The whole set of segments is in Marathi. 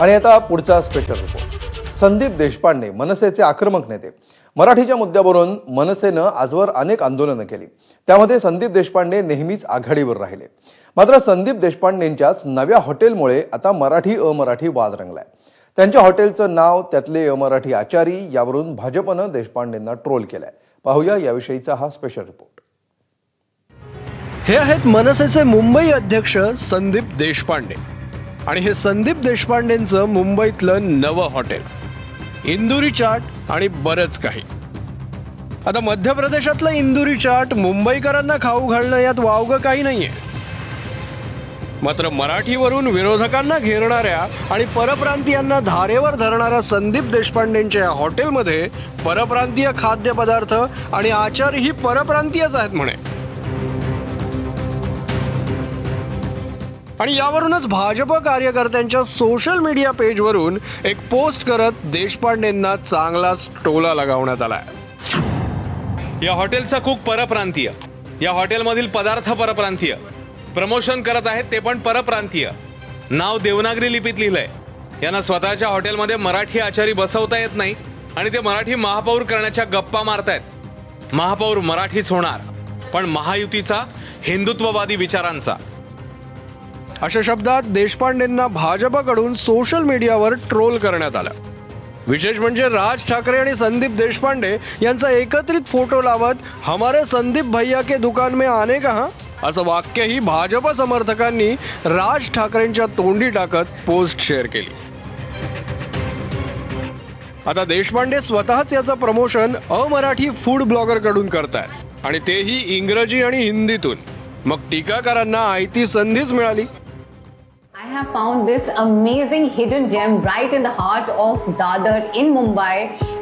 आणि आता पुढचा स्पेशल रिपोर्ट। संदीप देशपांडे मनसेचे आक्रमक नेते। मराठीच्या मुद्द्यावरून मनसेनं आजवर अनेक आंदोलनं केली। त्यामध्ये संदीप देशपांडे नेहमीच आघाडीवर राहिले। मात्र संदीप देशपांडेंच्याच नव्या हॉटेलमुळे आता मराठी अमराठी वाद रंगलाय। त्यांच्या हॉटेलचं नाव, त्यातले अमराठी आचारी यावरून भाजपनं देशपांडेंना ट्रोल केलाय। पाहूया याविषयीचा हा स्पेशल रिपोर्ट। हे आहेत मनसेचे मुंबई अध्यक्ष संदीप देशपांडे आणि हे संदीप देशपांडेंचं मुंबईतलं नवं हॉटेल, इंदुरी चाट आणि बरंच काही। आता मध्य प्रदेशातलं इंदुरी चाट मुंबईकरांना खाऊ घालणं यात वावगं काही नाहीये। मात्र मराठीवरून विरोधकांना घेरणाऱ्या आणि परप्रांतीयांना धारेवर धरणाऱ्या संदीप देशपांडेंच्या हॉटेलमध्ये परप्रांतीय खाद्यपदार्थ आणि आचारीही परप्रांतीयच आहेत म्हणे। आणि यावरूनच भाजप कार्यकर्त्यांच्या सोशल मीडिया पेजवरून एक पोस्ट करत देशपांडेंना चांगलाच टोला लगावण्यात आलाय। या हॉटेलचा कुक परप्रांतीय, या हॉटेलमधील पदार्थ परप्रांतीय, प्रमोशन करत आहेत ते पण परप्रांतीय, नाव देवनागरी लिपीत लिहिलंय। यांना स्वतःच्या हॉटेलमध्ये मराठी आचारी बसवता येत नाही आणि ते मराठी महापौर करण्याच्या गप्पा मारतायत। महापौर मराठीच होणार, पण महायुतीचा, हिंदुत्ववादी विचारांचा। अशा शब्दात देशपांडेंना भाजपकडून सोशल मीडियावर ट्रोल करण्यात आलं। विशेष म्हणजे राज ठाकरे आणि संदीप देशपांडे यांचा एकत्रित फोटो लावत हमारे संदीप भैया के दुकान में आने कहा असं वाक्यही भाजप समर्थकांनी राज ठाकरेंच्या तोंडी टाकत पोस्ट शेअर केली। आता देशपांडे स्वतःच याचं प्रमोशन अमराठी फूड ब्लॉगर कडून करतायत आणि तेही इंग्रजी आणि हिंदीतून। मग टीकाकारांना आयती संधीच मिळाली। I have found this amazing hidden gem right in the heart of Dadar in Mumbai,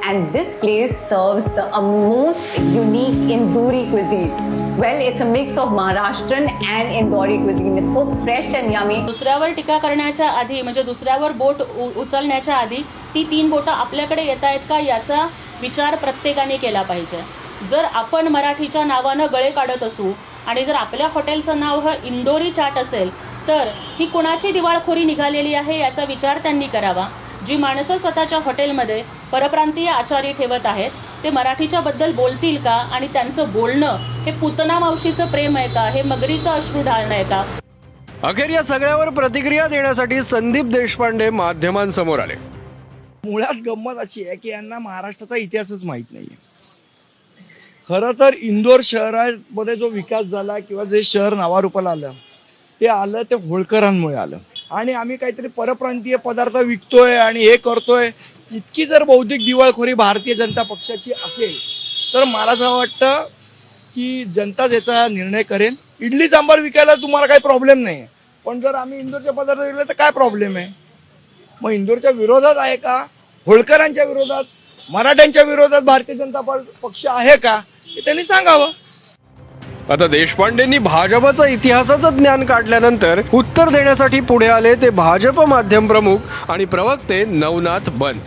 and this place serves the most unique Indori cuisine. Well, it's a mix of Maharashtrian and Indori cuisine. It's so fresh and yummy. दुसऱ्यावर टीका करण्याच्या आधी म्हणजे दुसऱ्यावर बोट उचलण्याच्या आधी ती 3 बोटं आपल्याकडे येत आहेत का याचा विचार प्रत्येकाने केला पाहिजे। जर आपण मराठीच्या नावानं गळे काढत असू आणि जर आपल्या हॉटेलचं नाव हे इंदोरी चाट असेल तर ही कुणाची दिवाळखोरी निघालेली आहे याचा विचार त्यांनी करावा। जी माणसं स्वतःच्या हॉटेलमध्ये परप्रांतीय आचारी ठेवत आहेत ते मराठीच्या बद्दल बोलतील का आणि त्यांचं बोलणं हे पुतना मावशीचं प्रेम आहे का, हे मगरीचं अश्रू ढाळणं आहे का? अखेर या सगळ्यावर प्रतिक्रिया देण्यासाठी संदीप देशपांडे माध्यमांसमोर आले। मुळात गंमत अशी आहे की यांना महाराष्ट्राचा इतिहासच माहित नाहीये। खरं तर इंदोर शहरामध्ये जो विकास झाला किंवा जे शहर नावारूपाला आलं ते आलं ते होळकरांमुळे आलं। आणि आम्ही काहीतरी परप्रांतीय पदार्थ विकतोय आणि हे करतोय, इतकी जर बौद्धिक दिवाळखोरी भारतीय जनता पक्षाची असेल तर मला असं वाटतं की जनताच याचा निर्णय करेल। इडली सांबार विकायला तुम्हाला काही प्रॉब्लेम नाही, पण जर आम्ही इंदोरचे पदार्थ विकले तर काय प्रॉब्लेम आहे? मग इंदोरच्या विरोधात आहे का, होळकरांच्या विरोधात, मराठ्यांच्या विरोधात भारतीय जनता पक्ष आहे का, हे त्यांनी सांगावं। आता देशपांडेंनी भाजपचा इतिहासाचं ज्ञान काढल्यानंतर उत्तर देण्यासाठी पुढे आले ते भाजप माध्यम प्रमुख आणि प्रवक्ते नवनाथ बन।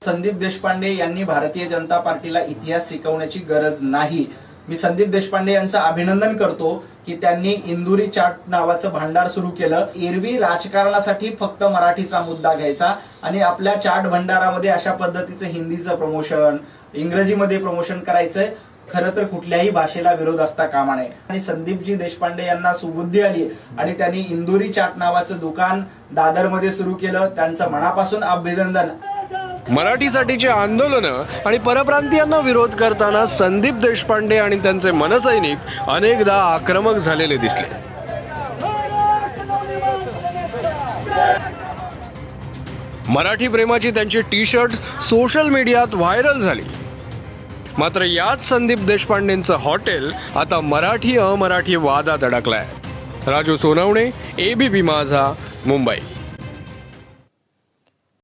संदीप देशपांडे यांनी भारतीय जनता पार्टीला इतिहास शिकवण्याची गरज नाही। मी संदीप देशपांडे यांचं अभिनंदन करतो की त्यांनी इंदुरी चाट नावाचं भांडार सुरू केलं। एरवी राजकारणासाठी फक्त मराठीचा मुद्दा घ्यायचा आणि आपल्या चाट भंडारामध्ये अशा पद्धतीचं हिंदीचं प्रमोशन, इंग्रजीमध्ये प्रमोशन करायचंय। खरं तर कुठल्याही भाषेला विरोध असता कामा नये आणि संदीपजी देशपांडे यांना सुबुद्धी आली आणि त्यांनी इंदुरी चाट नावाचं दुकान दादरमध्ये सुरू केलं। त्यांचं मनापासून अभिनंदन। मराठीसाठीचे आंदोलनं आणि परप्रांतीयांना विरोध करताना संदीप देशपांडे आणि त्यांचे मनसैनिक अनेकदा आक्रमक झालेले दिसले। मराठी प्रेमाची त्यांची टी शर्ट्स सोशल मीडियात व्हायरल झाली। मात्र याच संदीप देशपांडेंचं हॉटेल आता मराठी अमराठी वादात अडकलाय। राजू सोनवणे, ABP माझा, मुंबई।